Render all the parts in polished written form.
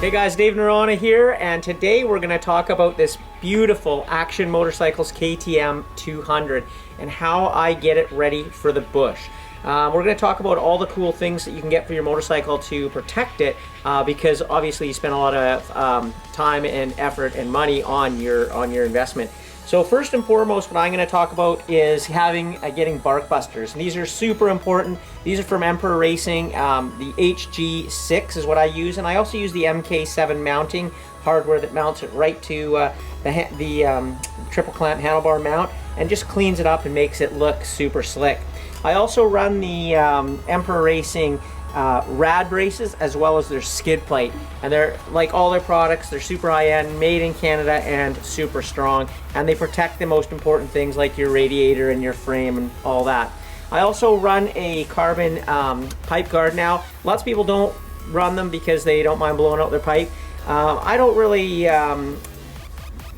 Hey guys, Dave Norona here, and today we're going to talk about this beautiful Action Motorcycles KTM 200 and how I get it ready for the bush. We're going to talk about all the cool things that you can get for your motorcycle to protect it, because obviously you spend a lot of time and effort and money on your investment. So first and foremost, what I'm going to talk about is getting bark busters. And these are super important. These are from Emperor Racing. The HG6 is what I use, and I also use the MK7 mounting hardware that mounts it right to the triple clamp handlebar mount and just cleans it up and makes it look super slick. I also run the Emperor Racing rad braces as well as their skid plate, and they're like all their products, they're super high-end, made in Canada, and super strong, and they protect the most important things like your radiator and your frame and all that. I also run a carbon pipe guard now. Lots of people don't run them because they don't mind blowing out their pipe. I don't really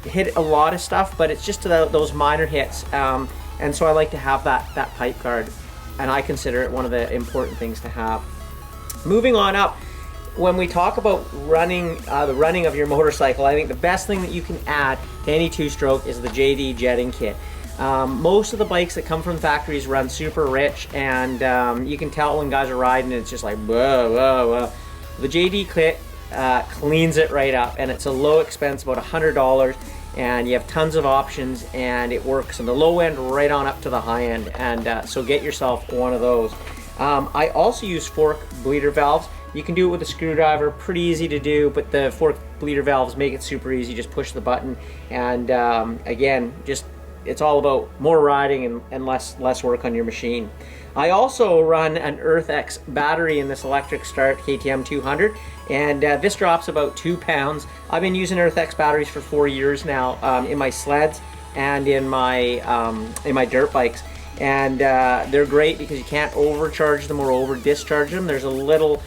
hit a lot of stuff, but it's just those minor hits, and so I like to have that pipe guard, and I consider it one of the important things to have. Moving on up, when we talk about running, the running of your motorcycle, I think the best thing that you can add to any two-stroke is the JD jetting kit. Most of the bikes that come from factories run super rich, and you can tell when guys are riding, it's just like whoa, whoa, whoa. The JD kit cleans it right up, and it's a low expense, about $100, and you have tons of options, and it works in the low end right on up to the high end, and so get yourself one of those. I also use fork bleeder valves. You can do it with a screwdriver, pretty easy to do, but the fork bleeder valves make it super easy. Just push the button, and again, it's all about more riding and less work on your machine. I also run an EarthX battery in this electric start KTM 200, and this drops about 2 pounds. I've been using EarthX batteries for 4 years now, in my sleds and in my dirt bikes. And they're great because you can't overcharge them or over discharge them. There's a little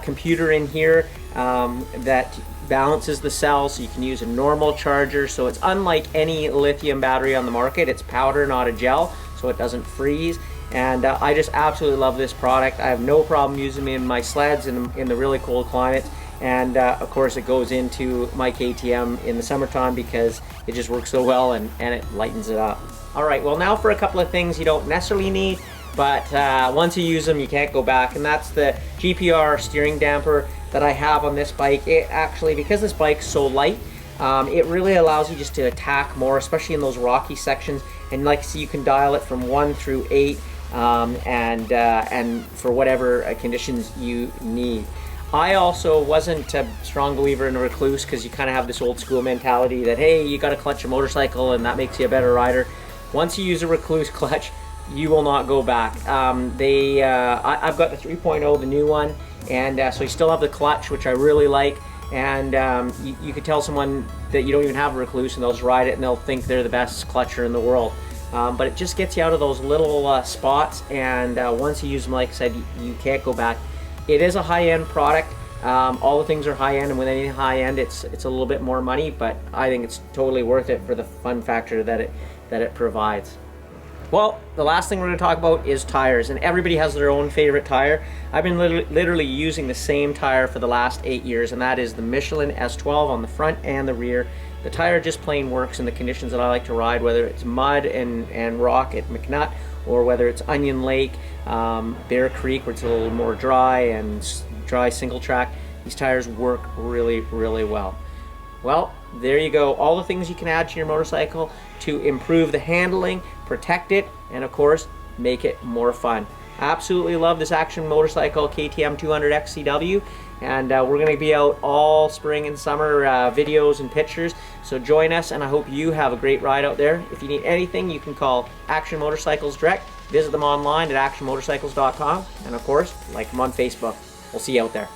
computer in here that balances the cells, so you can use a normal charger. So it's unlike any lithium battery on the market. It's powder, not a gel, so it doesn't freeze. And I just absolutely love this product. I have no problem using them in my sleds in the really cold climates. And of course it goes into my KTM in the summertime because it just works so well, and it lightens it up. Alright, well now for a couple of things you don't necessarily need, but once you use them you can't go back, and that's the GPR steering damper that I have on this bike. It actually, because this bike's so light, it really allows you just to attack more, especially in those rocky sections, and like so you can dial it from 1 through 8, and for whatever conditions you need. I also wasn't a strong believer in a Rekluse because you kind of have this old school mentality that, hey, you got to clutch a motorcycle and that makes you a better rider. Once you use a Rekluse clutch, you will not go back. I've got the 3.0, the new one, and so you still have the clutch, which I really like, and you could tell someone that you don't even have a Rekluse and they'll just ride it and they'll think they're the best clutcher in the world. But it just gets you out of those little spots, and once you use them, like I said, you can't go back. It is a high-end product. All the things are high-end, and with any high-end, it's a little bit more money, but I think it's totally worth it for the fun factor that it provides. Well, the last thing we're going to talk about is tires, and everybody has their own favorite tire. I've been literally using the same tire for the last 8 years, and that is the Michelin S12 on the front and the rear. The tire just plain works in the conditions that I like to ride, whether it's mud and rock at McNutt, or whether it's Onion Lake, Bear Creek, where it's a little more dry, and dry single track. These tires work really, really well. Well, there you go. All the things you can add to your motorcycle to improve the handling, protect it, and of course, make it more fun. Absolutely love this Action Motorcycle KTM 200 XCW, and we're going to be out all spring and summer, videos and pictures. So join us, and I hope you have a great ride out there. If you need anything, you can call Action Motorcycles direct. Visit them online at actionmotorcycles.com, and of course, like them on Facebook. We'll see you out there.